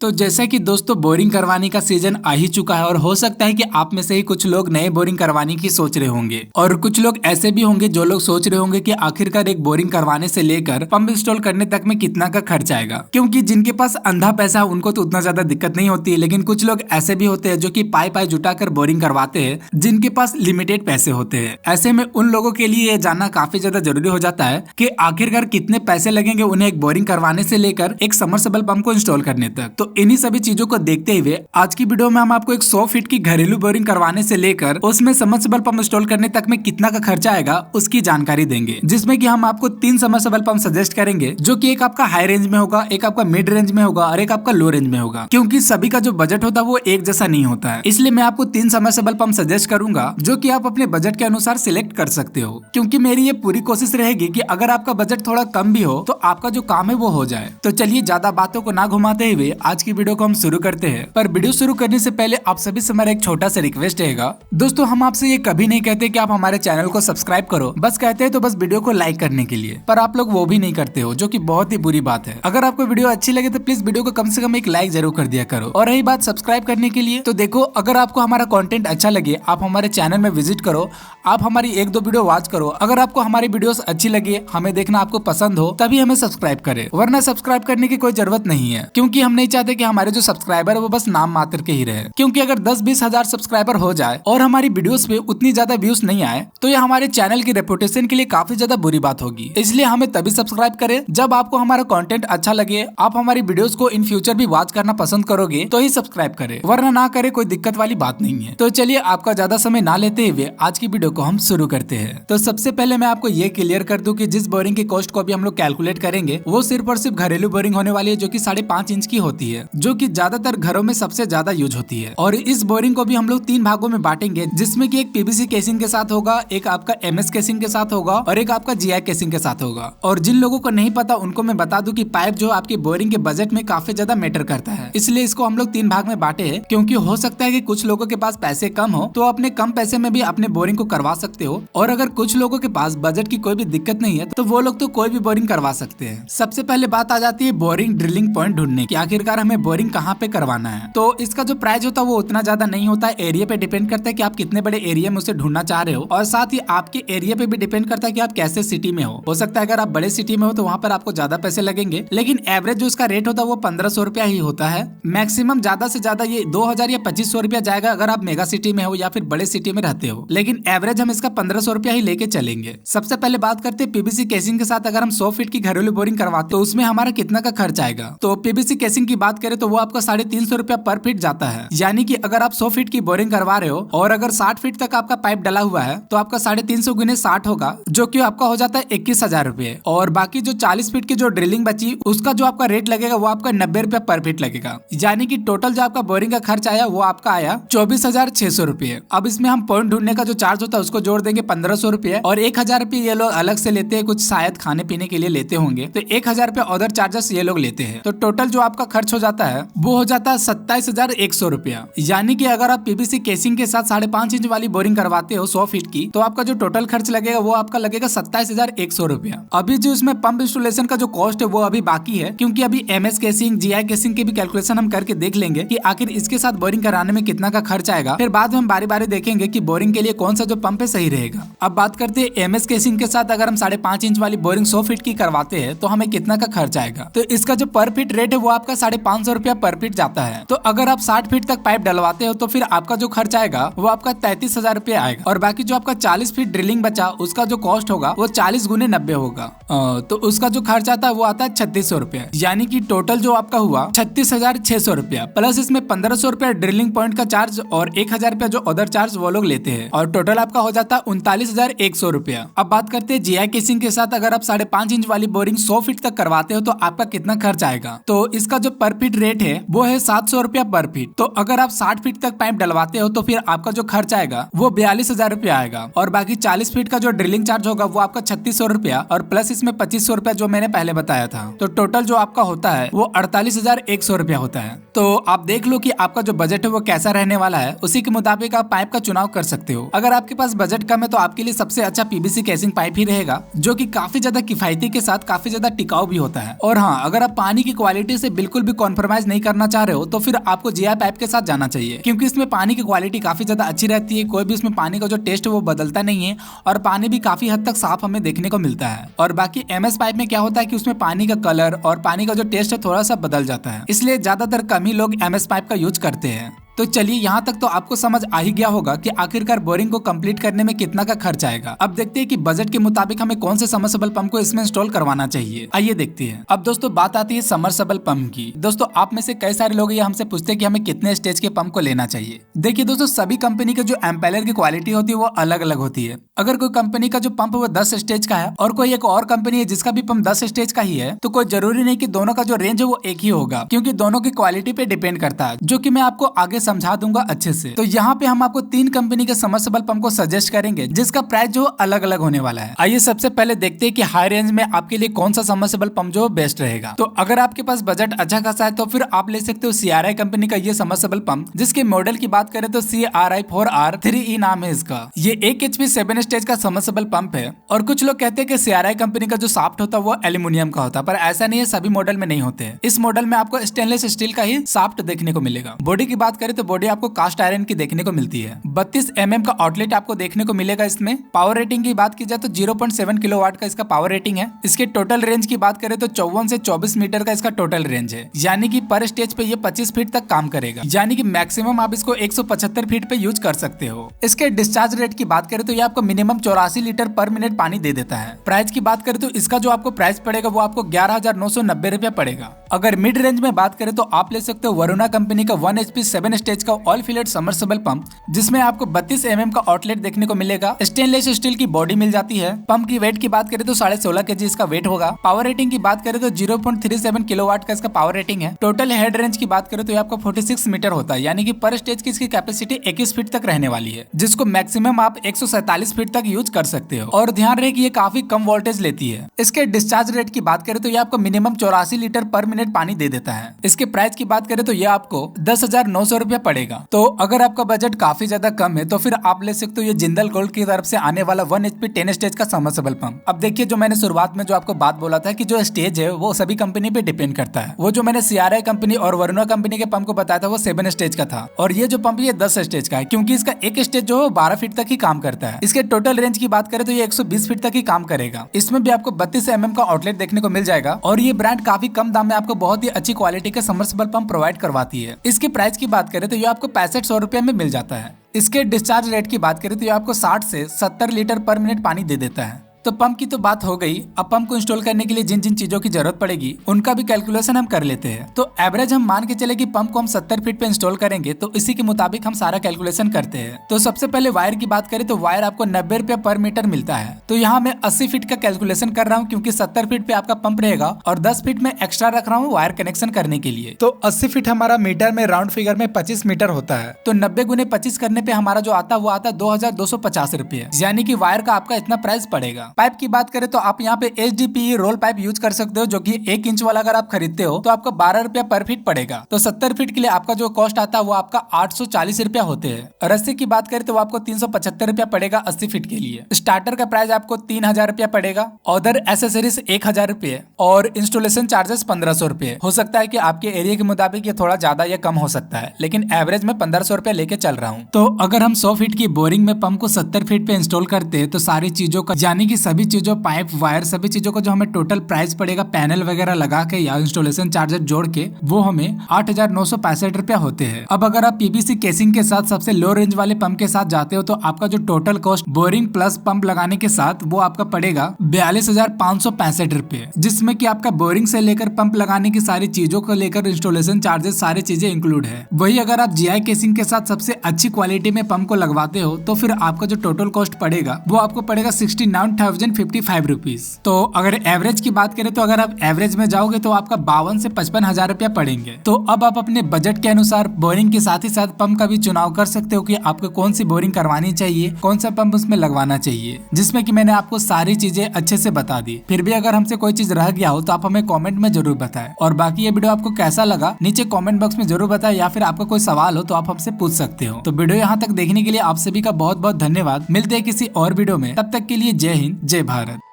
तो जैसा कि दोस्तों बोरिंग करवाने का सीजन आ ही चुका है और हो सकता है कि आप में से ही कुछ लोग नए बोरिंग करवाने की सोच रहे होंगे और कुछ लोग ऐसे भी होंगे जो लोग सोच रहे होंगे कि आखिरकार एक बोरिंग करवाने से लेकर पंप इंस्टॉल करने तक में कितना का खर्च आएगा। क्योंकि जिनके पास अंधा पैसा उनको तो उतना ज्यादा दिक्कत नहीं होती है, लेकिन कुछ लोग ऐसे भी होते हैं जो कि पाई पाई जुटाकर बोरिंग करवाते हैं जिनके पास लिमिटेड पैसे होते हैं। ऐसे में उन लोगों के लिए ये जानना काफी ज्यादा जरूरी हो जाता है कि आखिरकार कितने पैसे लगेंगे उन्हें एक बोरिंग करवाने से लेकर एक समरसेबल पंप को इंस्टॉल करने तक। तो इन्हीं सभी चीजों को देखते हुए आज की वीडियो में हम आपको एक 100 फीट की घरेलू बोरिंग करवाने से लेकर उसमें सबमर्सिबल पंप इंस्टॉल करने तक में कितना का खर्चा आएगा उसकी जानकारी देंगे, जिसमें कि हम आपको 3 सबमर्सिबल पंप सजेस्ट करेंगे जो कि एक आपका हाई रेंज में होगा, एक आपका मिड रेंज में होगा और एक आपका लो रेंज में होगा। क्योंकि सभी का जो बजट होता है वो एक जैसा नहीं होता है, इसलिए मैं आपको 3 सबमर्सिबल पंप सजेस्ट करूंगा जो कि आप अपने बजट के अनुसार सिलेक्ट कर सकते हो। क्योंकि मेरी ये पूरी कोशिश रहेगी कि अगर आपका बजट थोड़ा कम भी हो तो आपका जो काम है वो हो जाए। तो चलिए ज्यादा बातों को ना घुमाते हुए आज की वीडियो को हम शुरू करते हैं। पर वीडियो शुरू करने से पहले आप सभी से मेरा एक छोटा सा रिक्वेस्ट रहेगा दोस्तों, हम आपसे ये कभी नहीं कहते कि आप हमारे चैनल को सब्सक्राइब करो, बस कहते हैं तो बस वीडियो को लाइक करने के लिए, पर आप लोग वो भी नहीं करते हो जो कि बहुत ही बुरी बात है। अगर आपको वीडियो अच्छी लगे तो प्लीज वीडियो को कम से कम एक लाइक जरूर कर दिया करो। और रही बात सब्सक्राइब करने के लिए, तो देखो अगर आपको हमारा कंटेंट अच्छा लगे आप हमारे चैनल में विजिट करो, आप हमारी 1-2 वीडियो वॉच करो। अगर आपको हमारी वीडियोस अच्छी लगे, हमें देखना आपको पसंद हो, तभी हमें सब्सक्राइब करें, वरना सब्सक्राइब करने की कोई जरूरत नहीं है। क्योंकि हम नहीं चाहते कि हमारे जो सब्सक्राइबर है वो बस नाम मात्र के ही रहे। क्योंकि अगर 10-20 हजार सब्सक्राइबर हो जाए और हमारी वीडियोस पे उतनी ज्यादा व्यूज नहीं आए तो ये हमारे चैनल की रेपुटेशन के लिए काफी ज्यादा बुरी बात होगी। इसलिए हमें तभी सब्सक्राइब करें जब आपको हमारा कंटेंट अच्छा लगे, आप हमारी वीडियोस को इन फ्यूचर भी वॉच करना पसंद करोगे तो ही सब्सक्राइब करें, वरना ना करे कोई दिक्कत वाली बात नहीं है। तो चलिए आपका ज्यादा समय ना लेते हुए आज की वीडियो को हम शुरू करते हैं। तो सबसे पहले मैं आपको ये क्लियर कर दूं कि जिस बोरिंग की कॉस्ट को अभी हम लोग कैलकुलेट करेंगे वो सिर्फ और सिर्फ घरेलू बोरिंग होने वाली है जो कि 5.5 इंच की होती है, जो कि ज्यादातर घरों में सबसे ज्यादा यूज होती है। और इस बोरिंग को भी हम लोग 3 भागों में बांटेंगे, जिसमें कि एक पीवीसी केसिंग के साथ होगा, एक आपका एमएस केसिंग के साथ होगा और एक आपका जीआई केसिंग के साथ होगा। और जिन लोगों को नहीं पता उनको मैं बता दूं कि पाइप जो आपकी बोरिंग के बजट में काफी ज्यादा मैटर करता है, इसलिए इसको हम लोग 3 भाग में बांटे हैं। क्योंकि हो सकता है कि कुछ लोगों के पास पैसे कम हो तो अपने कम पैसे में भी अपने बोरिंग को करवा सकते हो, और अगर कुछ लोगों के पास बजट की कोई भी दिक्कत नहीं है तो वो लोग तो कोई भी बोरिंग करवा सकते हैं। सबसे पहले बात आ जाती है बोरिंग ड्रिलिंग पॉइंट ढूंढने की, आखिरकार हमें बोरिंग कहाँ पे करवाना है। तो इसका जो प्राइस होता है वो उतना ज्यादा नहीं होता है, एरिया पे डिपेंड करता है कि आप कितने बड़े एरिया में उसे ढूंढना चाह रहे हो, और साथ ही आपके एरिया पे भी डिपेंड करता है कि आप कैसे सिटी में हो सकता है अगर आप बड़े सिटी में हो तो वहाँ पर आपको ज्यादा पैसे लगेंगे, लेकिन एवरेज जो इसका रेट होता है वो 1500 रुपया ही होता है। मैक्सिमम ज्यादा से ज्यादा ये 2000 या 2500 रुपया जाएगा अगर आप मेगा सिटी में हो या फिर बड़े सिटी में रहते हो, लेकिन एवरेज हम इसका 1500 रुपया ही लेके चलेंगे। सबसे पहले बात करते हैं पीवीसी केसिंग के साथ अगर हम 100 फीट की घरेलू बोरिंग करवाते तो उसमें हमारा कितना का खर्च आएगा। तो पीवीसी केसिंग की बात करें तो वो आपका 350 रुपया पर फीट जाता है। यानी कि अगर आप 100 फीट की बोरिंग करवा रहे हो और अगर 60 फीट तक आपका पाइप डला हुआ है तो आपका 350 गुने 60 होगा, जो कि आपका हो जाता है 21,000 रुपए। और बाकी जो 40 फीट की जो ड्रिलिंग बची उसका जो आपका रेट लगेगा वो आपका 90 रुपया पर फीट लगेगा। यानी कि टोटल जो आपका बोरिंग का खर्च आया वो आपका आया 24,600 रुपए। अब इसमें हम पॉइंट ढूंढने का जो चार्ज होता है उसको जोड़ देंगे 1500 रुपए, और 1000 रुपए ये लोग अलग से लेते हैं, कुछ शायद खाने पीने के लिए लेते होंगे, तो 1000 रुपए अदर चार्जेस ये लोग लेते हैं। तो टोटल जो आपका खर्च हो जाता है वो हो जाता है 27,100 रुपया। यानी कि अगर आप पीवीसी केसिंग के साथ 5.5 इंच वाली बोरिंग करवाते हो 100 फीट की तो आपका जो टोटल खर्च लगेगा वो आपका लगेगा 27,100 रुपया। अभी जो इसमें पंप इंस्टॉलेशन का जो कॉस्ट है वो अभी बाकी है, क्योंकि अभी एमएस केसिंग जीआई केसिंग की भी कैलकुलेशन हम करके देख लेंगे कि आखिर इसके साथ बोरिंग कराने में कितना का खर्च आएगा। फिर बाद में हम बारी बारी देखेंगे कि बोरिंग के लिए कौन सा जो पंप है सही रहेगा। अब बात करते हैं एमएस केसिंग के साथ अगर हम 5.5 इंच वाली बोरिंग 100 फीट की करवाते हैं तो हमें कितना का खर्च आएगा। तो इसका जो पर फीट रेट है वो आपका 550 रुपया पर फीट जाता है। तो अगर आप 60 फीट तक पाइप डलवाते हो तो फिर आपका जो खर्च आएगा वो आपका 33,000 रुपया आएगा, और बाकी जो आपका 40 फीट ड्रिलिंग बचा उसका जो कॉस्ट होगा वो 40 गुने 90 होगा। तो उसका जो खर्च आता है वो आता है 3600 रुपया। यानी कि टोटल जो आपका हुआ 36,600 रुपया, प्लस इसमें 1500 रुपया ड्रिलिंग पॉइंट का चार्ज और 1000 रुपया जो अदर चार्ज वो लोग लेते हैं, और टोटल आपका हो जाता है 39,100 रुपया। अब बात करते हैं जीआई केसिंग के साथ अगर आप 5.5 इंच वाली बोरिंग 100 फीट तक करवाते हो तो आपका कितना खर्च आएगा। तो इसका जो पर फीट रेट है वो है 700 रुपया पर फीट। तो अगर आप 60 फीट तक पाइप डलवाते हो तो फिर आपका जो खर्च आएगा वो 42,000 रुपया आएगा, और बाकी 40 फीट का जो ड्रिलिंग चार्ज होगा वो आपका 3600 रुपया, और प्लस इसमें 2500 रुपया जो मैंने पहले बताया था। तो टोटल जो आपका होता है वो 48,100 रुपया होता है। तो आप देख लो कि आपका जो बजट है वो कैसा रहने वाला है, उसी के मुताबिक आप पाइप का चुनाव कर सकते हो। अगर आपके पास बजट कम है तो आपके लिए सबसे अच्छा पीवीसी केसिंग पाइप ही रहेगा, जो कि काफी ज्यादा किफायती के साथ काफी ज्यादा टिकाऊ भी होता है। और हाँ, अगर आप पानी की क्वालिटी से बिल्कुल भी कॉम्प्रोमाइज नहीं करना चाह रहे हो तो फिर आपको जीआई पाइप के साथ जाना चाहिए, क्योंकि इसमें पानी की क्वालिटी काफी ज्यादा अच्छी रहती है। कोई भी इसमें पानी का जो टेस्ट है वो बदलता नहीं है और पानी भी काफी हद तक साफ हमें देखने को मिलता है। और बाकी एमएस पाइप में क्या होता है कि उसमें पानी का कलर और पानी का जो टेस्ट है थोड़ा सा बदल जाता है, इसलिए ज्यादातर कम ही लोग एमएस पाइप का यूज करते हैं। तो चलिए यहाँ तक तो आपको समझ आ ही गया होगा कि आखिरकार बोरिंग को कंप्लीट करने में कितना का खर्च आएगा। अब देखते हैं कि बजट के मुताबिक हमें कौन से सबमर्सिबल पंप को इसमें इंस्टॉल करवाना चाहिए। आइए देखते हैं। अब दोस्तों बात आती है सबमर्सिबल पंप की। दोस्तों आप में से कई सारे लोग ये हमसे पूछते हैं कि हमें कितने स्टेज के पंप को लेना चाहिए। देखिए दोस्तों, सभी कंपनी के जो एम्पेलर की क्वालिटी होती है वो अलग अलग होती है। अगर कोई कंपनी का जो पंप है वो 10 स्टेज का है और कोई एक और कंपनी है जिसका भी पंप 10 स्टेज का ही है, तो कोई जरूरी नहीं कि दोनों का जो रेंज है वो एक ही होगा, क्योंकि दोनों की क्वालिटी पे डिपेंड करता है, जो कि मैं आपको आगे समझा दूंगा अच्छे से। तो यहाँ पे हम आपको 3 कंपनी के सबमर्सिबल पंप को सजेस्ट करेंगे जिसका प्राइस जो अलग अलग होने वाला है। आइए सबसे पहले देखते हैं कि हाई रेंज में आपके लिए कौन सा सबमर्सिबल पंप जो बेस्ट रहेगा। तो अगर आपके पास बजट अच्छा खासा है तो फिर आप ले सकते हो CRI कंपनी का ये सबमर्सिबल पंप, जिसके मॉडल की बात करें तो CRI4R3E नाम है इसका। ये 1 HP 7 स्टेज का सबमर्सिबल पंप है। और कुछ लोग कहते हैं कि CRI कंपनी का जो शाफ्ट होता है वो एल्यूमिनियम का होता है, पर ऐसा नहीं है, सभी मॉडल में नहीं होते। इस मॉडल में आपको स्टेनलेस स्टील का ही शाफ्ट देखने को मिलेगा। बॉडी की बात करें तो बॉडी आपको कास्ट आयरन की देखने को मिलती है। 32 mm का आउटलेट आपको देखने को मिलेगा इसमें। पावर रेटिंग की बात की जाए तो 0.7 किलोवाट का इसका पावर रेटिंग है। इसके टोटल रेंज की बात करें तो 54 से 24 मीटर का इसका टोटल रेंज है, यानी कि पर स्टेज पे ये 25 फीट तक काम करेगा, यानी कि मैक्सिमम आप इसको 175 फीट पे यूज कर सकते हो। इसके डिस्चार्ज रेट की बात करें तो ये आपको मिनिमम 84 लीटर पर मिनट पानी दे देता है। प्राइस की बात करें तो इसका जो आपको प्राइस पड़ेगा वो आपको 11,990 रुपया पड़ेगा। अगर मिड रेंज में बात करें तो आप ले सकते हो वरुणा कंपनी का 1 HP 7 स्टेज का ऑल फिलेट सबमर्सिबल पंप, जिसमें आपको 32 mm का आउटलेट देखने को मिलेगा। स्टेनलेस स्टील की बॉडी मिल जाती है। पंप की वेट की बात करें तो 16.5 kg इसका वेट होगा। पावर रेटिंग की बात करें तो 0.37 किलोवाट का इसका पावर रेटिंग है। टोटल हेड रेंज की बात करें तो ये आपको 46 मीटर होता है, यानी कि पर स्टेज की इसकी कैपेसिटी 21 फीट तक रहने वाली है, जिसको मैक्सिमम आप 147 फीट तक यूज कर सकते हो। और ध्यान रहे कि ये काफी कम वोल्टेज लेती है। इसके डिस्चार्ज रेट की बात करें तो ये आपको मिनिमम 84 लीटर पर मिनट पानी दे देता है। इसके प्राइस की बात करें तो ये आपको 10,900 रुपया पड़ेगा। तो अगर आपका बजट काफी ज्यादा कम है तो फिर आप ले सकते हो ये जिंदल गोल्ड की तरफ से आने वाला 1 HP 10 स्टेज का सबमर्सिबल पंप। अब देखिए, जो मैंने शुरुआत में जो आपको बात बोला था कि जो स्टेज है वो सभी कंपनी पे डिपेंड करता है। वो जो मैंने CRI कंपनी और वरुणा कंपनी के पंप को बताया था वो 7 स्टेज का था, और ये जो पंप ये 10 स्टेज का है, क्योंकि इसका एक स्टेज जो है 12 फीट तक ही काम करता है। इसके टोटल रेंज की बात करें तो ये 120 फीट तक ही काम करेगा। इसमें भी आपको 32 mm का आउटलेट देखने को मिल जाएगा, और ये ब्रांड काफी कम दाम में आपको बहुत ही अच्छी क्वालिटी का सबमर्सिबल पंप प्रोवाइड करवाती है। इसके प्राइस की बात करें तो ये आपको 6500 रुपये में मिल जाता है। इसके डिस्चार्ज रेट की बात करें तो ये आपको 60 से 70 लीटर पर मिनट पानी दे देता है। तो पंप की तो बात हो गई। अब पंप को इंस्टॉल करने के लिए जिन जिन चीजों की जरूरत पड़ेगी उनका भी कैलकुलेशन हम कर लेते हैं। तो एवरेज हम मान के चले कि पंप को हम 70 फीट पे इंस्टॉल करेंगे, तो इसी के मुताबिक हम सारा कैलकुलेशन करते हैं। तो सबसे पहले वायर की बात करें तो वायर आपको 90 रुपया पर मीटर मिलता है। तो यहाँ मैं 80 फीट का कैलकुलेशन कर रहा हूँ, क्योंकि 70 फीट पे आपका पंप रहेगा और 10 फीट में एक्स्ट्रा रख रहा हूँ वायर कनेक्शन करने के लिए। तो 80 फीट हमारा मीटर में राउंड फिगर में 25 मीटर होता है। तो 90 गुने 25 करने पे हमारा जो आता है वो आता 2250 रुपये, यानी कि वायर का आपका इतना प्राइस पड़ेगा। पाइप की बात करें तो आप यहाँ पे HDPE रोल पाइप यूज कर सकते हो, जो कि 1 इंच वाला अगर आप खरीदते हो तो आपको 12 रुपया पर फीट पड़ेगा। तो 70 फीट के लिए आपका जो कॉस्ट आता है वो आपका 840 रुपया होते हैं। रस्सी की बात करें तो वो आपको 375 रुपया पड़ेगा 80 फीट के लिए। स्टार्टर का प्राइस आपको 3000 रुपया पड़ेगा, अदर एसेसरीज 1000 रुपये, और इंस्टॉलेशन चार्जेस 1500 रुपये। हो सकता है कि आपके एरिया के मुताबिक ये थोड़ा ज्यादा या कम हो सकता है, लेकिन एवरेज में 1500 रुपया लेके चल रहा हूँ। तो अगर हम 100 फीट की बोरिंग में पंप को 70 फीट पे इंस्टॉल करते हैं तो सारी चीजों का, यानी कि सभी चीजों, पाइप, वायर, सभी चीजों का जो हमें टोटल प्राइस पड़ेगा पैनल वगैरह लगा के या इंस्टॉलेशन चार्जर जोड़ के, वो हमें 8,965 रुपया होते हैं। अब अगर आप PVC केसिंग के साथ सबसे लो रेंज वाले पंप के साथ जाते हो तो आपका जो total cost borrowing plus pump लगाने के साथ वो आपका पड़ेगा 42,565 रुपये, जिसमें कि आपका बोरिंग से लेकर पंप लगाने की सारी चीजों को लेकर इंस्टॉलेशन चार्जेस सारी चीजें इंक्लूड है। वही अगर आप GI केसिंग के साथ सबसे अच्छी क्वालिटी में पंप को लगवाते हो तो फिर आपका जो टोटल कॉस्ट पड़ेगा वो आपको पड़ेगा 69,055 रुपीज। तो अगर एवरेज की बात करें तो अगर आप एवरेज में जाओगे तो आपका 52 से 55 हजार रुपया पड़ेंगे। तो अब आप अपने बजट के अनुसार बोरिंग के साथ ही साथ पंप का भी चुनाव कर सकते हो कि आपको कौन सी बोरिंग करवानी चाहिए, कौन सा पंप उसमें लगवाना चाहिए, जिसमें कि मैंने आपको सारी चीजें अच्छे से बता दी। फिर भी अगर हमसे कोई चीज रह गया हो तो आप हमें कमेंट में जरूर बताएं। और बाकी ये वीडियो आपको कैसा लगा नीचे कमेंट बॉक्स में जरूर बताएं, या फिर आपका कोई सवाल हो तो आप हमसे पूछ सकते हो। तो वीडियो यहाँ तक देखने के लिए आप सभी का बहुत बहुत धन्यवाद। मिलते हैं किसी और वीडियो में, तब तक के लिए जय हिंद, जय भारत।